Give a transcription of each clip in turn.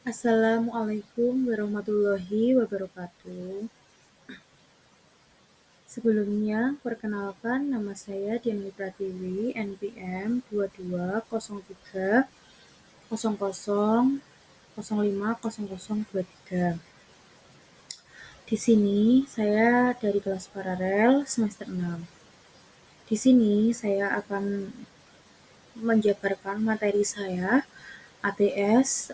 Assalamualaikum warahmatullahi wabarakatuh. Sebelumnya, perkenalkan nama saya Diani Pratiwi, NPM 22030000050023. Di sini saya dari kelas paralel semester 6. Di sini saya akan menjabarkan materi saya ATS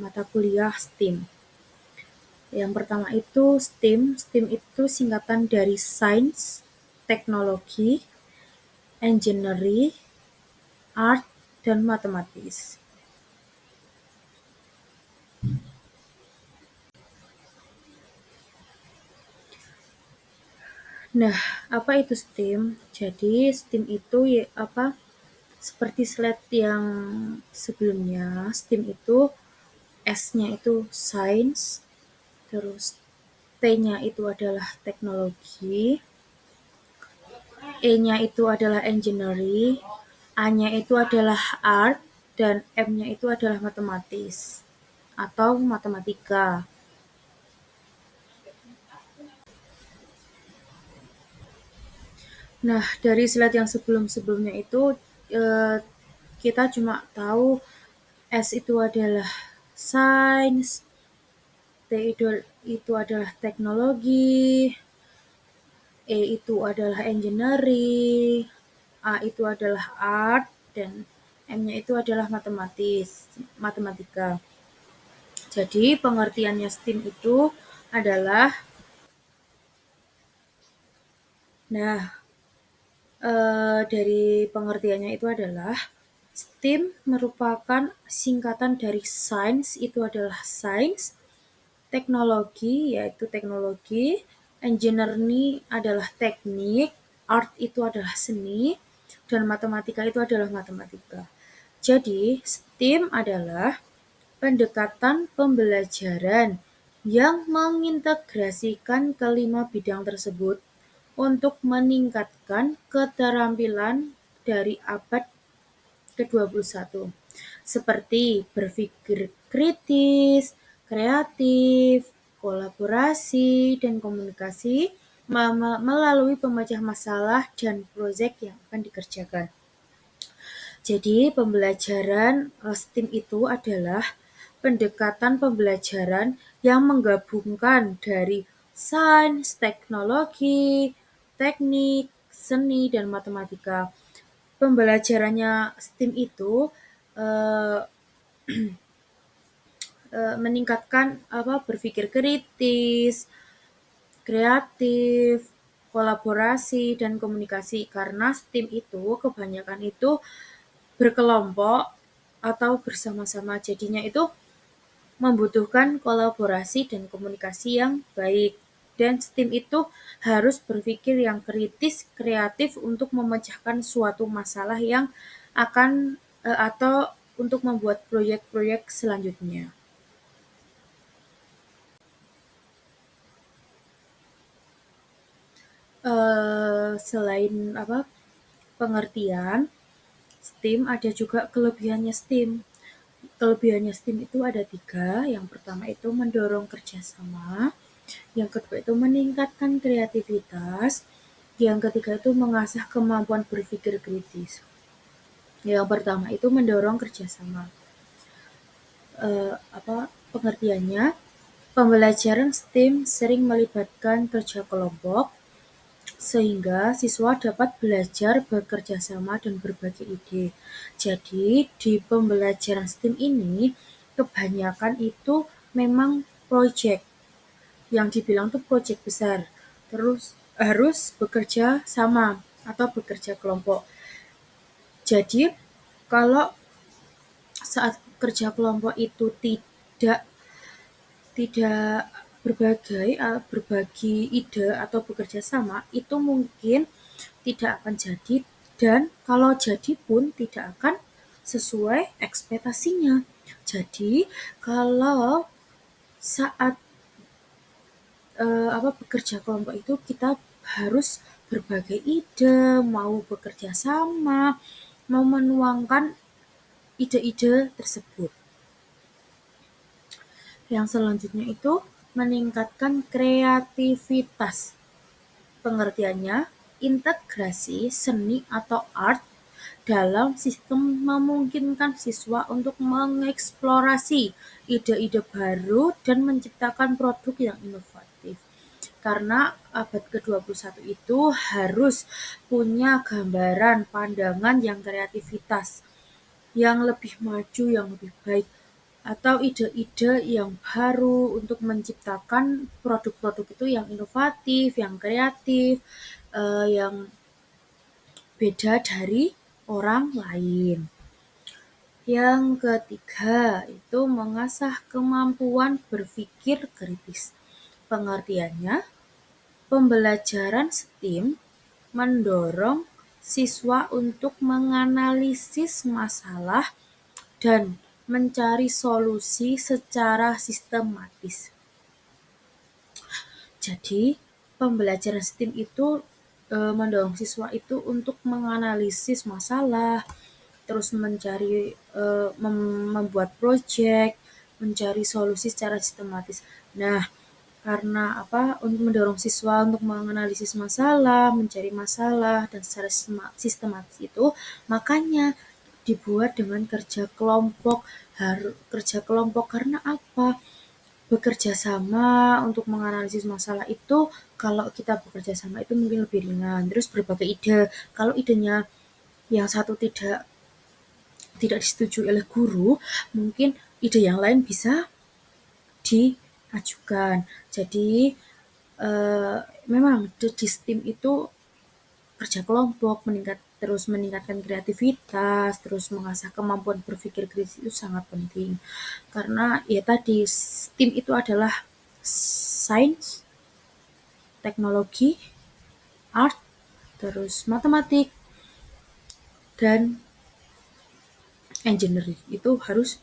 mata kuliah STEAM. Yang pertama itu STEAM. STEAM itu singkatan dari Science, Teknologi, Engineering, Art, dan Mathematics. Nah, apa itu STEAM? Jadi STEAM itu seperti slide yang sebelumnya. STEAM itu S-nya itu Science, terus T-nya itu adalah Teknologi, E-nya itu adalah Engineering, A-nya itu adalah Art, dan M-nya itu adalah Mathematics atau Matematika. Nah, dari slide yang sebelum-sebelumnya itu kita cuma tahu S itu adalah Science, T itu adalah Teknologi, E itu adalah Engineering, A itu adalah Art, dan M-nya itu adalah Matematika. Jadi pengertiannya STEAM itu adalah, dari pengertiannya itu adalah STEAM merupakan singkatan dari Science, itu adalah Sains, Teknologi yaitu teknologi, Engineering adalah teknik, Art itu adalah seni, dan Matematika itu adalah matematika. Jadi STEAM adalah pendekatan pembelajaran yang mengintegrasikan kelima bidang tersebut untuk meningkatkan keterampilan dari abad ke-21, seperti berpikir kritis, kreatif, kolaborasi, dan komunikasi melalui pemecah masalah dan proyek yang akan dikerjakan. Jadi pembelajaran STEAM itu adalah pendekatan pembelajaran yang menggabungkan dari sains, teknologi, teknik, seni, dan matematika. Pembelajarannya STEAM itu eh, meningkatkan berpikir kritis, kreatif, kolaborasi, dan komunikasi. Karena STEAM itu kebanyakan itu berkelompok atau bersama-sama, jadinya itu membutuhkan kolaborasi dan komunikasi yang baik. Dan STEAM itu harus berpikir yang kritis, kreatif untuk memecahkan suatu masalah yang akan atau untuk membuat proyek-proyek selanjutnya. Selain pengertian STEAM, ada juga kelebihannya STEAM. Kelebihannya STEAM itu ada 3. Yang pertama itu mendorong kerjasama, yang kedua itu meningkatkan kreativitas, yang ketiga itu mengasah kemampuan berpikir kritis. Yang pertama itu mendorong kerjasama. Pengertiannya, pembelajaran STEAM sering melibatkan kerja kelompok, sehingga siswa dapat belajar bekerja sama dan berbagi ide. Jadi di pembelajaran STEAM ini kebanyakan itu memang proyek, yang dibilang tuh proyek besar, terus harus bekerja sama atau bekerja kelompok. Jadi kalau saat kerja kelompok itu tidak tidak berbagi ide atau bekerja sama, itu mungkin tidak akan jadi, dan kalau jadi pun tidak akan sesuai ekspektasinya. Jadi kalau saat bekerja kelompok itu kita harus berbagai ide, mau bekerja sama, mau menuangkan ide-ide tersebut. Yang selanjutnya itu meningkatkan kreativitas. Pengertiannya, integrasi seni atau art dalam sistem memungkinkan siswa untuk mengeksplorasi ide-ide baru dan menciptakan produk yang inovatif. Karena abad ke-21 itu harus punya gambaran, pandangan yang kreativitas, yang lebih maju, yang lebih baik, atau ide-ide yang baru untuk menciptakan produk-produk itu yang inovatif, yang kreatif, yang beda dari orang lain. Yang ketiga itu mengasah kemampuan berpikir kritis. Pengertiannya, pembelajaran STEAM mendorong siswa untuk menganalisis masalah dan mencari solusi secara sistematis. Jadi, pembelajaran STEAM itu mendorong siswa itu untuk menganalisis masalah, terus mencari membuat proyek, mencari solusi secara sistematis. Nah, karena apa? Untuk mendorong siswa untuk menganalisis masalah, mencari masalah dan secara sistematis itu, makanya dibuat dengan kerja kelompok. Kerja kelompok karena apa? Bekerja sama untuk menganalisis masalah itu, kalau kita bekerja sama itu mungkin lebih ringan. Terus berbagai ide. Kalau idenya yang satu tidak disetujui oleh guru, mungkin ide yang lain bisa diajukan. Jadi memang di STEAM itu kerja kelompok, terus meningkatkan kreativitas, terus mengasah kemampuan berpikir kritis itu sangat penting. Karena ya tadi STEAM itu adalah sains, teknologi, art, terus matematik, dan engineering. Itu harus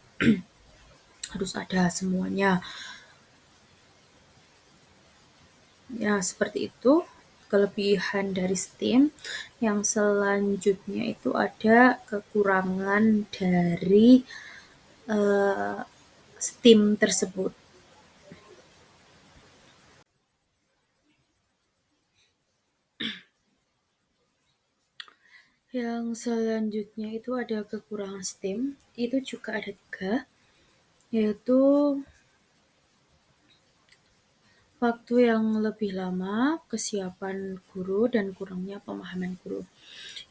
ada semuanya. Ya, seperti itu kelebihan dari STEAM. Yang selanjutnya itu ada kekurangan dari STEAM tersebut. Yang selanjutnya itu ada kekurangan STEAM, itu juga ada 3, yaitu waktu yang lebih lama, kesiapan guru, dan kurangnya pemahaman guru.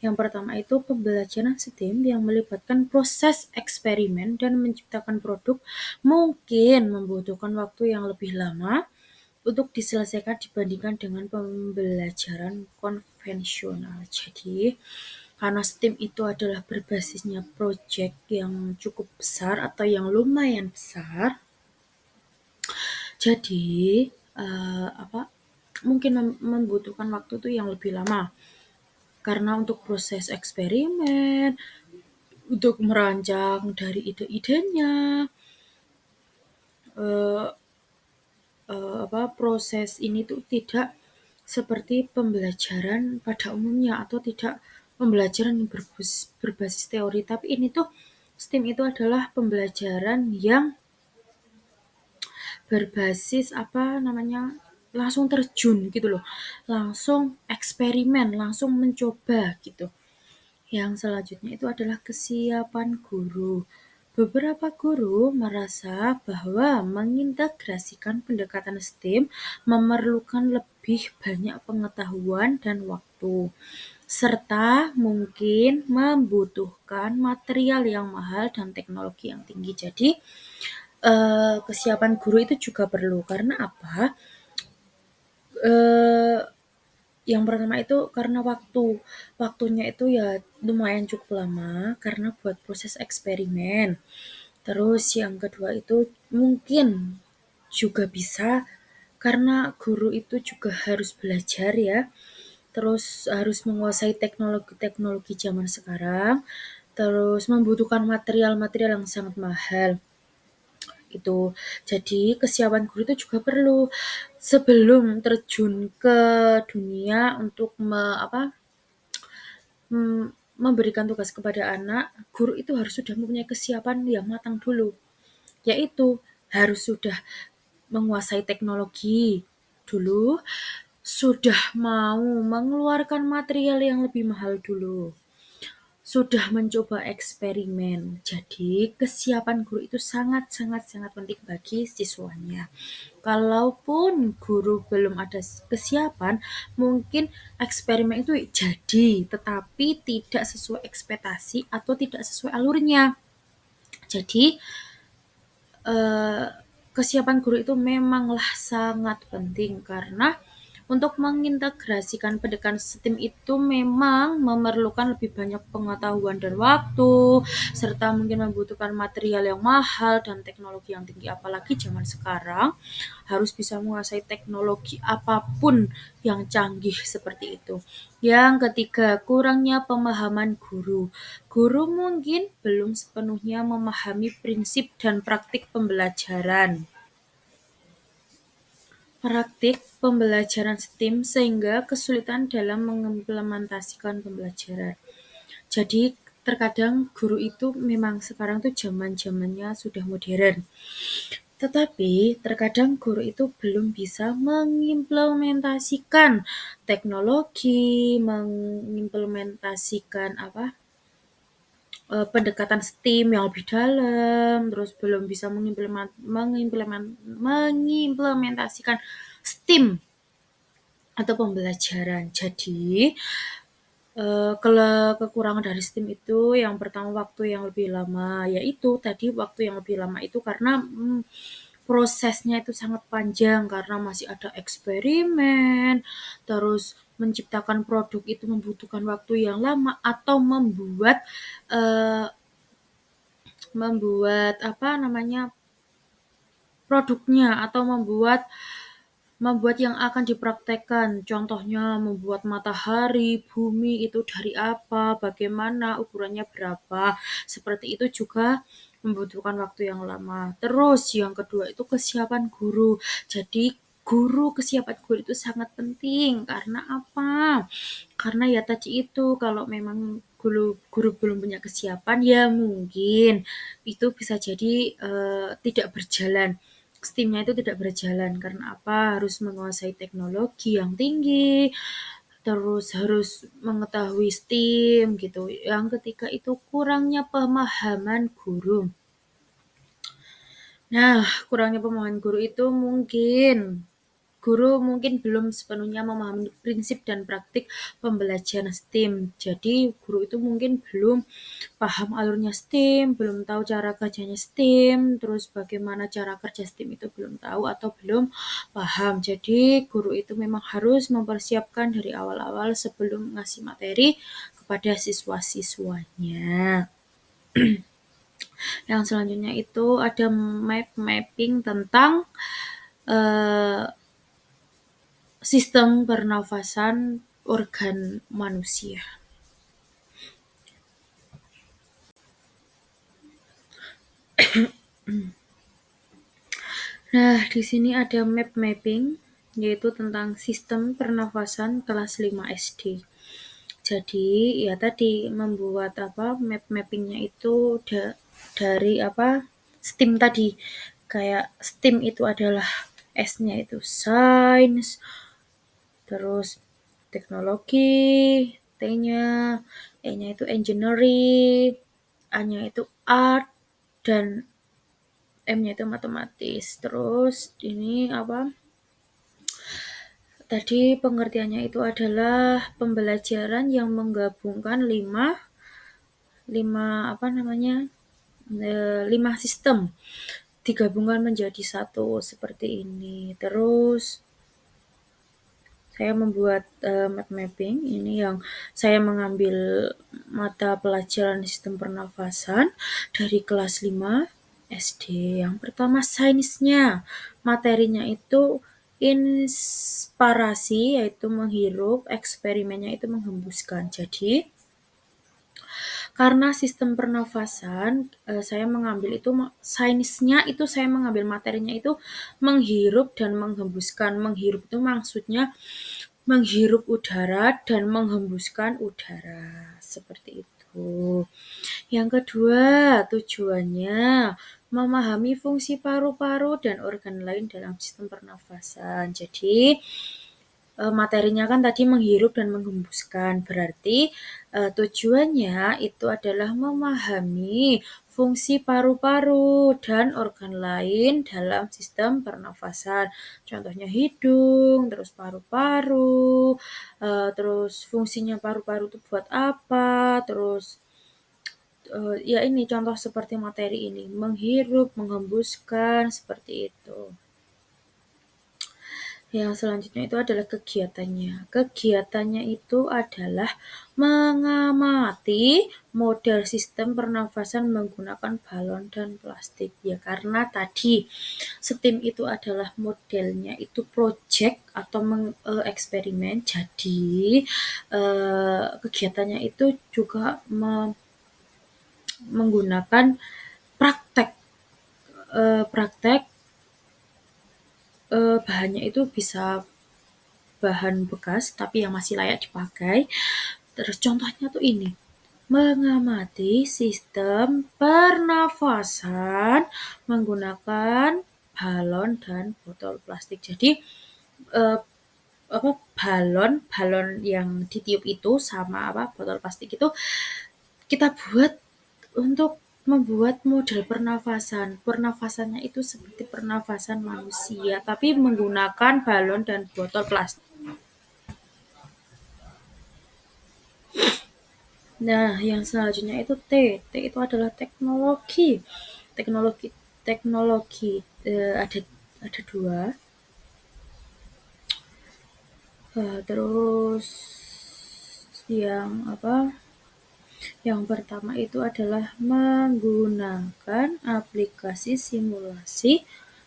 Yang pertama itu pembelajaran STEAM yang melibatkan proses eksperimen dan menciptakan produk mungkin membutuhkan waktu yang lebih lama untuk diselesaikan dibandingkan dengan pembelajaran konvensional. Jadi, karena STEAM itu adalah berbasisnya proyek yang cukup besar atau yang lumayan besar, jadi mungkin membutuhkan waktu itu yang lebih lama. Karena untuk proses eksperimen, untuk merancang dari ide-idenya, eh, proses ini tuh tidak seperti pembelajaran pada umumnya atau tidak pembelajaran yang berbasis teori, tapi ini tuh STEAM itu adalah pembelajaran yang berbasis langsung terjun gitu loh, langsung eksperimen, langsung mencoba gitu. Yang selanjutnya itu adalah kesiapan guru. Beberapa guru merasa bahwa mengintegrasikan pendekatan STEAM memerlukan lebih banyak pengetahuan dan waktu, serta mungkin membutuhkan material yang mahal dan teknologi yang tinggi. Jadi, kesiapan guru itu juga perlu. Karena apa? Eh, yang pertama itu karena waktunya itu ya lumayan cukup lama karena buat proses eksperimen. Terus yang kedua itu mungkin juga bisa karena guru itu juga harus belajar ya, terus harus menguasai teknologi-teknologi zaman sekarang, terus membutuhkan material-material yang sangat mahal itu. Jadi kesiapan guru itu juga perlu sebelum terjun ke dunia untuk memberikan tugas kepada anak. Guru itu harus sudah mempunyai kesiapan yang matang dulu, yaitu harus sudah menguasai teknologi dulu, sudah mau mengeluarkan material yang lebih mahal dulu, sudah mencoba eksperimen. Jadi kesiapan guru itu sangat sangat sangat penting bagi siswanya. Kalaupun guru belum ada kesiapan, mungkin eksperimen itu jadi, tetapi tidak sesuai ekspektasi atau tidak sesuai alurnya. Jadi eh, kesiapan guru itu memanglah sangat penting karena untuk mengintegrasikan pendekatan STEM itu memang memerlukan lebih banyak pengetahuan dan waktu, serta mungkin membutuhkan material yang mahal dan teknologi yang tinggi. Apalagi zaman sekarang harus bisa menguasai teknologi apapun yang canggih seperti itu. Yang ketiga, kurangnya pemahaman guru. Guru mungkin belum sepenuhnya memahami prinsip dan praktik pembelajaran STEM sehingga kesulitan dalam mengimplementasikan pembelajaran. Jadi terkadang guru itu memang sekarang tuh zaman-zamannya sudah modern. Tetapi terkadang guru itu belum bisa mengimplementasikan teknologi, mengimplementasikan pendekatan STEAM yang lebih dalam, terus belum bisa mengimplementasikan STEAM atau pembelajaran. Jadi kekurangan dari STEAM itu yang pertama waktu yang lebih lama, yaitu tadi waktu yang lebih lama itu karena prosesnya itu sangat panjang karena masih ada eksperimen, terus menciptakan produk itu membutuhkan waktu yang lama atau membuat eh, membuat apa namanya produknya atau membuat membuat yang akan dipraktekkan. Contohnya membuat matahari, bumi itu dari apa, bagaimana, ukurannya berapa. Seperti itu juga membutuhkan waktu yang lama. Terus yang kedua itu kesiapan guru. Jadi kesiapan guru itu sangat penting karena apa? Karena ya tadi itu kalau memang guru belum punya kesiapan ya mungkin itu bisa jadi tidak berjalan. STEAM-nya itu tidak berjalan karena apa? Harus menguasai teknologi yang tinggi, terus harus mengetahui STEAM gitu. Yang ketiga itu kurangnya pemahaman guru. Nah, kurangnya pemahaman guru itu guru mungkin belum sepenuhnya memahami prinsip dan praktik pembelajaran STEAM. Jadi guru itu mungkin belum paham alurnya STEAM, belum tahu cara kerjanya STEAM, terus bagaimana cara kerja STEAM itu belum tahu atau belum paham. Jadi guru itu memang harus mempersiapkan dari awal-awal sebelum ngasih materi kepada siswa-siswanya. Yang selanjutnya itu ada mapping tentang eh, sistem pernafasan organ manusia. Nah, di sini ada map mapping yaitu tentang sistem pernafasan kelas 5 SD. Jadi, ya tadi membuat map mappingnya itu dari STEAM tadi. Kayak STEAM itu adalah S-nya itu science, terus teknologi, T-nya, E-nya itu engineering, A-nya itu art, dan M-nya itu matematis. Terus ini tadi pengertiannya itu adalah pembelajaran yang menggabungkan lima lima apa namanya 5 sistem digabungkan menjadi satu seperti ini. Terus saya membuat map mapping ini yang saya mengambil mata pelajaran sistem pernafasan dari kelas 5 SD. Yang pertama sainsnya, materinya itu inspirasi yaitu menghirup, eksperimennya itu menghembuskan. Jadi karena sistem pernafasan saya mengambil itu sainsnya itu saya mengambil materinya itu menghirup dan menghembuskan. Menghirup itu maksudnya menghirup udara dan menghembuskan udara seperti itu. Yang kedua tujuannya memahami fungsi paru-paru dan organ lain dalam sistem pernafasan. Jadi, materinya kan tadi menghirup dan menghembuskan, berarti tujuannya itu adalah memahami fungsi paru-paru dan organ lain dalam sistem pernafasan. Contohnya hidung, terus paru-paru, terus fungsinya paru-paru itu buat apa, terus ya ini contoh seperti materi ini, menghirup, menghembuskan, seperti itu. Yang selanjutnya itu adalah kegiatannya. Kegiatannya itu adalah mengamati model sistem pernafasan menggunakan balon dan plastik. Ya karena tadi STEAM itu adalah modelnya itu project atau eksperimen. Jadi kegiatannya itu juga menggunakan praktek. Praktek bahannya itu bisa bahan bekas tapi yang masih layak dipakai. Terus contohnya tuh ini, mengamati sistem pernafasan menggunakan balon dan botol plastik. Jadi eh, apa balon yang ditiup itu sama botol plastik itu kita buat untuk membuat model pernafasan. Pernafasannya itu seperti pernafasan manusia, tapi menggunakan balon dan botol plastik. Nah, yang selanjutnya itu T. T itu adalah teknologi. Teknologi teknologi ada dua. Terus yang Yang pertama itu adalah menggunakan aplikasi simulasi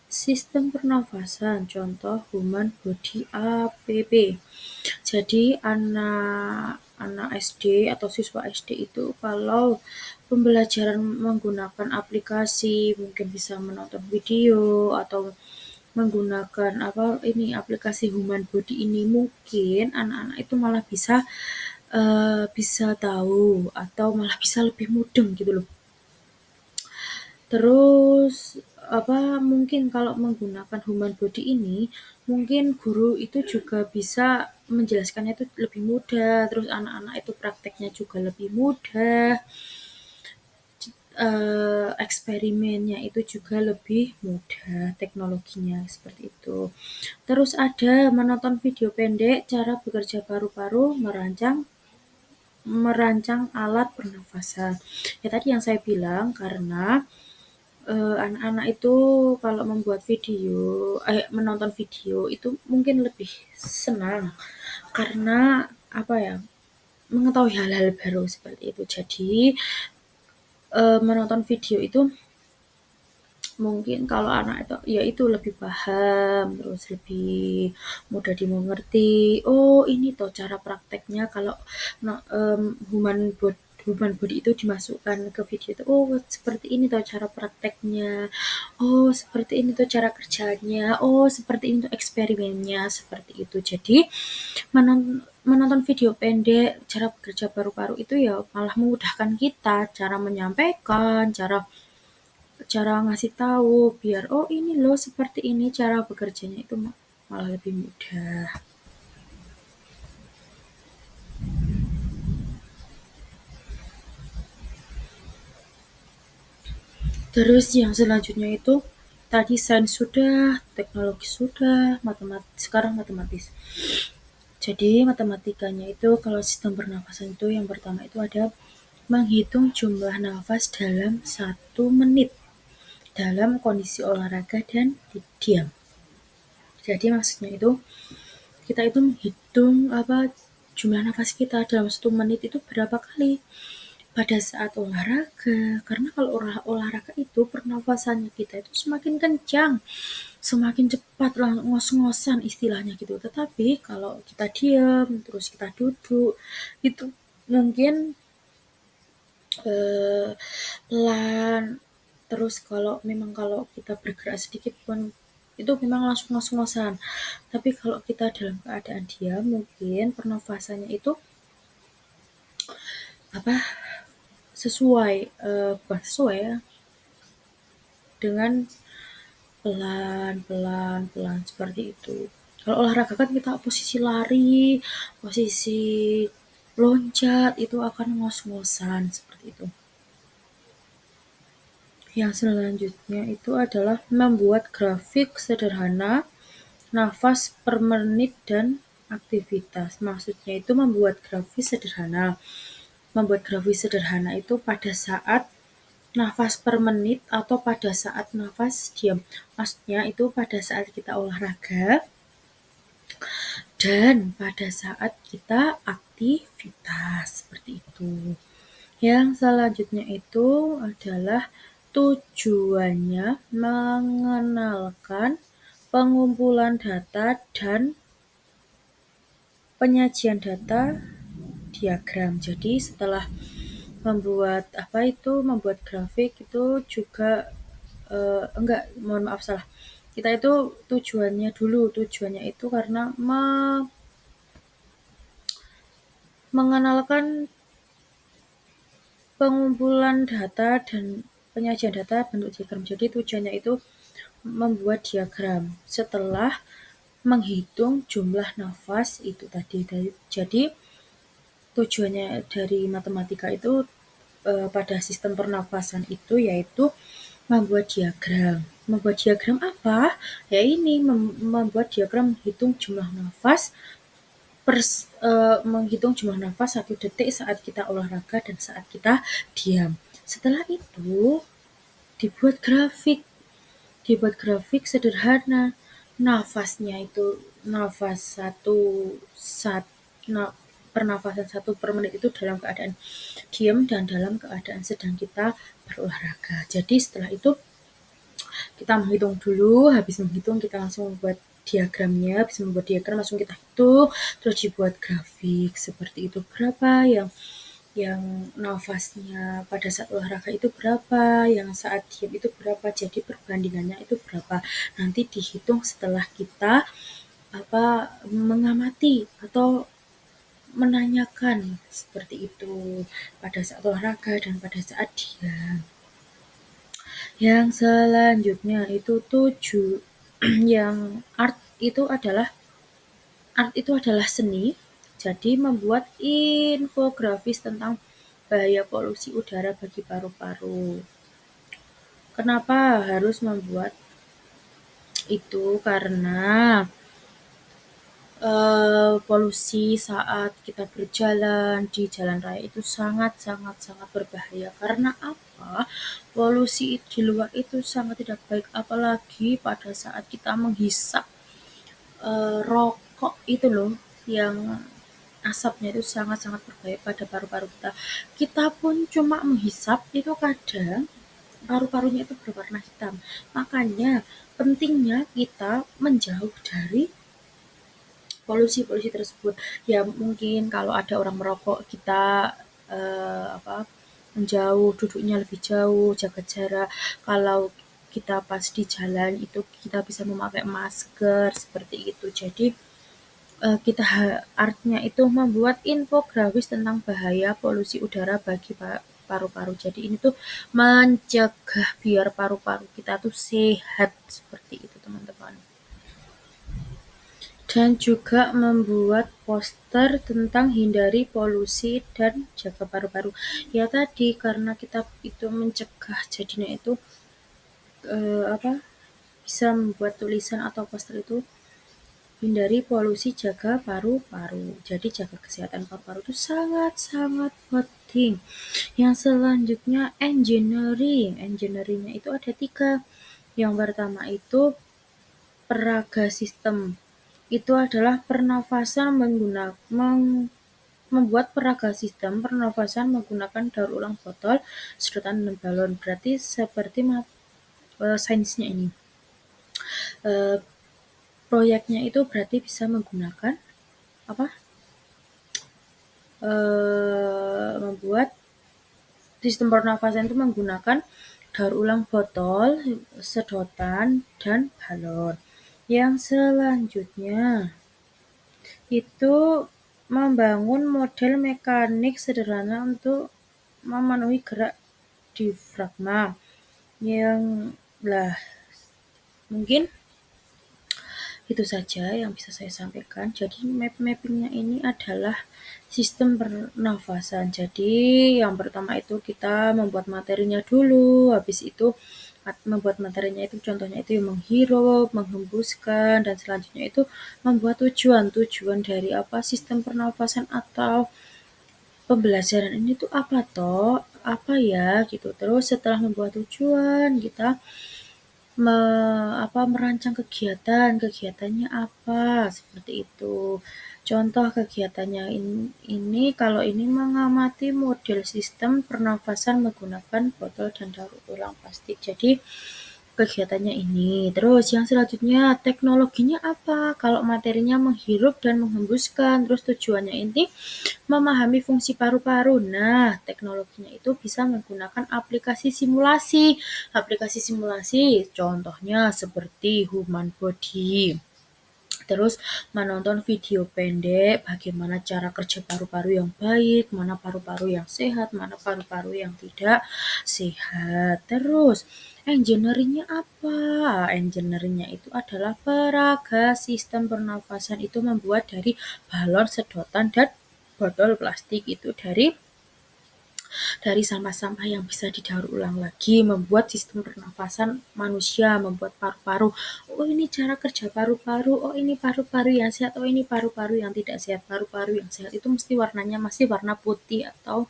sistem pernafasan, contoh Human Body APP. Jadi anak SD atau siswa SD itu kalau pembelajaran menggunakan aplikasi mungkin bisa menonton video atau menggunakan aplikasi Human Body ini, mungkin anak-anak itu malah bisa tahu atau malah bisa lebih mudeng gitu loh. Terus mungkin kalau menggunakan Human Body ini, mungkin guru itu juga bisa menjelaskannya itu lebih mudah, terus anak-anak itu prakteknya juga lebih mudah, eksperimennya itu juga lebih mudah, teknologinya seperti itu. Terus ada menonton video pendek cara bekerja paru-paru, merancang alat pernafasan. Ya tadi yang saya bilang karena anak-anak itu kalau menonton video itu mungkin lebih senang karena mengetahui hal-hal baru seperti itu. Jadi menonton video itu mungkin kalau anak itu ya itu lebih paham, terus lebih mudah dimengerti. Oh ini toh cara prakteknya kalau human body itu dimasukkan ke video itu. Oh seperti ini toh cara prakteknya. Oh seperti ini tuh cara kerjanya. Oh seperti ini tuh eksperimennya seperti itu. Jadi menonton video pendek cara bekerja paru-paru itu ya malah memudahkan kita cara menyampaikan, cara cara ngasih tahu biar oh ini loh seperti ini cara bekerjanya itu malah lebih mudah. Terus yang selanjutnya itu tadi sains sudah, teknologi sudah, sekarang matematis. Jadi matematikanya itu kalau sistem pernafasan itu yang pertama itu ada menghitung jumlah nafas dalam 1 menit dalam kondisi olahraga dan diam. Jadi maksudnya itu kita itu menghitung jumlah nafas kita dalam 1 menit itu berapa kali pada saat olahraga. Karena kalau olahraga itu pernafasannya kita itu semakin kencang, semakin cepat lah ngos-ngosan istilahnya gitu. Tetapi kalau kita diam terus kita duduk itu mungkin pelan. Terus kalau kita bergerak sedikit pun itu memang langsung ngos-ngosan. Tapi kalau kita dalam keadaan diam mungkin pernafasannya itu sesuai bukan sesuai ya dengan pelan, pelan, pelan seperti itu. Kalau olahraga kan kita posisi lari, posisi loncat itu akan ngos-ngosan seperti itu. Yang selanjutnya itu adalah membuat grafik sederhana, nafas per menit dan aktivitas. Maksudnya itu membuat grafis sederhana. Membuat grafis sederhana itu pada saat nafas per menit atau pada saat nafas diam. Maksudnya itu pada saat kita olahraga dan pada saat kita aktivitas seperti itu. Yang selanjutnya itu adalah tujuannya mengenalkan pengumpulan data dan penyajian data diagram. Jadi setelah membuat grafik itu juga enggak, mohon maaf salah. Kita itu tujuannya itu karena mengenalkan pengumpulan data dan penyajian data bentuk diagram. Jadi tujuannya itu membuat diagram setelah menghitung jumlah nafas itu tadi. Jadi tujuannya dari matematika itu pada sistem pernafasan itu yaitu membuat diagram. Membuat diagram apa? Ya ini membuat diagram menghitung jumlah nafas 1 detik saat kita olahraga dan saat kita diam. Setelah itu dibuat grafik sederhana. Nafasnya itu nafas pernafasan 1 per menit itu dalam keadaan diam dan dalam keadaan sedang kita berolahraga. Jadi setelah itu kita menghitung dulu, habis menghitung kita langsung membuat diagramnya, habis membuat diagram langsung kita hitung, terus dibuat grafik seperti itu. Berapa yang nafasnya pada saat olahraga itu berapa, yang saat diam itu berapa, jadi perbandingannya itu berapa. Nanti dihitung setelah kita mengamati atau menanyakan seperti itu pada saat olahraga dan pada saat diam. Yang selanjutnya itu yang art itu adalah seni. Jadi membuat infografis tentang bahaya polusi udara bagi paru-paru. Kenapa harus membuat itu? Karena polusi saat kita berjalan di jalan raya itu sangat sangat sangat berbahaya. Karena apa? Polusi di luar itu sangat tidak baik, apalagi pada saat kita menghisap rokok itu loh, yang asapnya itu sangat-sangat berbahaya pada paru-paru kita. Kita pun cuma menghisap itu kadang paru-parunya itu berwarna hitam. Makanya pentingnya kita menjauh dari polusi-polusi tersebut. Ya mungkin kalau ada orang merokok kita menjauh, duduknya lebih jauh, jaga jarak. Kalau kita pas di jalan itu kita bisa memakai masker seperti itu. Jadi artnya itu membuat infografis tentang bahaya polusi udara bagi paru-paru. Jadi ini tuh mencegah biar paru-paru kita tuh sehat seperti itu teman-teman. Dan juga membuat poster tentang hindari polusi dan jaga paru-paru. Ya tadi karena kita itu mencegah, jadinya itu bisa membuat tulisan atau poster itu hindari polusi, jaga paru-paru. Jadi jaga kesehatan paru-paru itu sangat-sangat penting. Yang selanjutnya engineeringnya itu ada 3. Yang pertama itu peraga sistem. Itu adalah membuat peraga sistem pernafasan menggunakan daur ulang botol, sedotan dan balon. Berarti seperti sainsnya ini. Proyeknya itu berarti bisa menggunakan membuat sistem pernafasan itu menggunakan daur ulang botol, sedotan, dan balon. Yang selanjutnya itu membangun model mekanik sederhana untuk memenuhi gerak diafragma. Yang Lah, mungkin itu saja yang bisa saya sampaikan. Jadi mappingnya ini adalah sistem pernafasan. Jadi yang pertama itu kita membuat materinya dulu, habis itu membuat materinya itu contohnya itu menghirup, menghembuskan, dan selanjutnya itu membuat tujuan dari apa sistem pernafasan atau pembelajaran ini tuh apa toh, apa ya gitu. Terus setelah membuat tujuan kita merancang kegiatannya apa, seperti itu. Contoh kegiatannya ini kalau ini mengamati model sistem pernafasan menggunakan botol dan daur ulang plastik. Jadi kegiatannya ini. Terus yang selanjutnya teknologinya apa? Kalau materinya menghirup dan menghembuskan, terus tujuannya ini memahami fungsi paru-paru. Nah, teknologinya itu bisa menggunakan aplikasi simulasi. Aplikasi simulasi contohnya seperti Human Body. Terus menonton video pendek bagaimana cara kerja paru-paru yang baik, mana paru-paru yang sehat, mana paru-paru yang tidak sehat. Terus engineeringnya apa? Engineeringnya itu adalah peraga sistem pernafasan itu membuat dari balon, sedotan, dan botol plastik itu dari sampah-sampah yang bisa didaur ulang lagi, membuat sistem pernafasan manusia, membuat paru-paru. Oh ini cara kerja paru-paru, oh ini paru-paru yang sehat, oh ini paru-paru yang tidak sehat. Paru-paru yang sehat itu mesti warnanya masih warna putih atau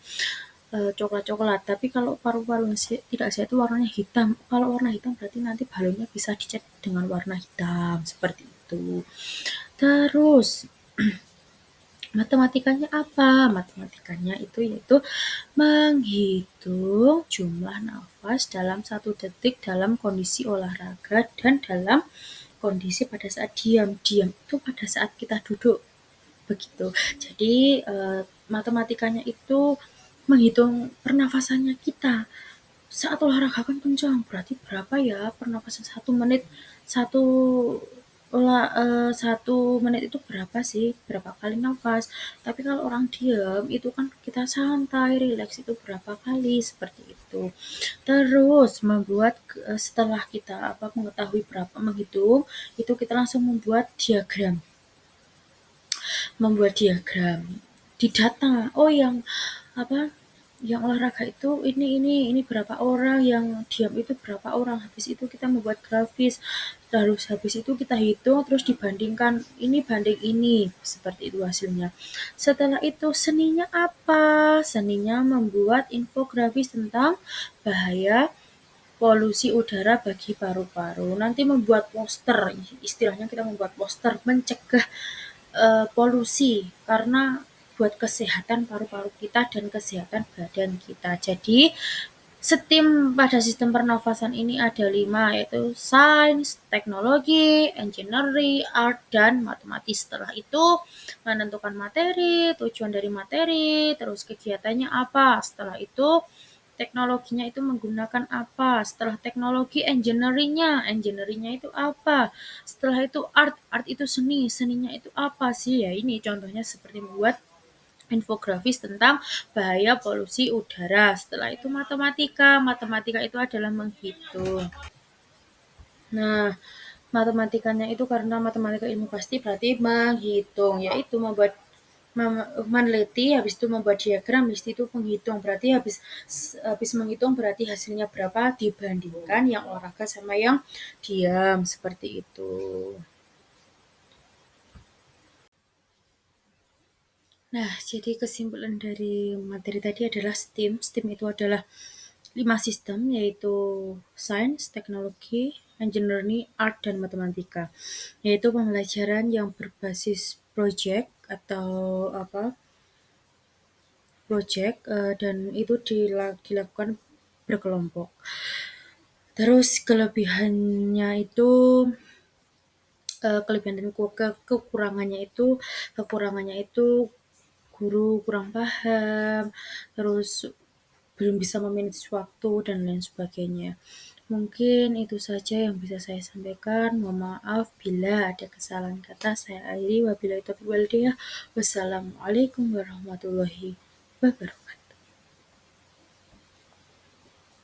coklat-coklat. Tapi kalau paru-paru yang tidak sehat itu warnanya hitam. Kalau warna hitam berarti nanti balonnya bisa dicat dengan warna hitam seperti itu. Terus matematikanya apa? Matematikanya itu yaitu menghitung jumlah nafas dalam 1 detik dalam kondisi olahraga dan dalam kondisi pada saat diam. Diam itu pada saat kita duduk, begitu. Jadi matematikanya itu menghitung pernafasannya kita. Saat olahraga kan kencang, berarti berapa ya pernafasan 1 menit, satu 1 menit itu berapa sih? Berapa kali nafas? Tapi kalau orang diam itu kan kita santai, rileks itu berapa kali seperti itu. Terus membuat setelah kita mengetahui berapa menghitung, itu kita langsung membuat diagram di data. Oh yang apa yang olahraga itu ini berapa orang, yang diam itu berapa orang. Habis itu kita membuat grafis, lalu habis itu kita hitung terus dibandingkan ini banding ini, seperti itu hasilnya. Setelah itu seninya apa? Seninya membuat infografis tentang bahaya polusi udara bagi paru-paru. Nanti membuat poster, istilahnya kita membuat poster mencegah polusi karena buat kesehatan paru-paru kita dan kesehatan badan kita. Jadi STEAM pada sistem pernafasan ini ada 5, yaitu sains, teknologi, engineering, art, dan matematis. Setelah itu menentukan materi, tujuan dari materi, terus kegiatannya apa. Setelah itu teknologinya itu menggunakan apa. Setelah teknologi engineeringnya itu apa. Setelah itu art itu seninya itu apa sih ya, ini contohnya seperti membuat infografis tentang bahaya polusi udara. Setelah itu matematika itu adalah menghitung. Nah, matematikanya itu karena matematika ilmu pasti berarti menghitung, yaitu meneliti, habis itu membuat diagram, habis itu menghitung. Berarti habis menghitung berarti hasilnya berapa dibandingkan yang olahraga sama yang diam, seperti itu. Nah, jadi kesimpulan dari materi tadi adalah STEAM. STEAM itu adalah 5 sistem, yaitu sains, teknologi, engineering, art, dan matematika. Yaitu pembelajaran yang berbasis project atau project, dan itu dilakukan berkelompok. Terus kelebihan dan kekurangannya itu guru kurang paham, terus belum bisa memanage waktu dan lain sebagainya. Mungkin itu saja yang bisa saya sampaikan. Mohon maaf bila ada kesalahan kata. Saya akhiri wabillahi taufiq wal hidayah. Wassalamualaikum warahmatullahi wabarakatuh.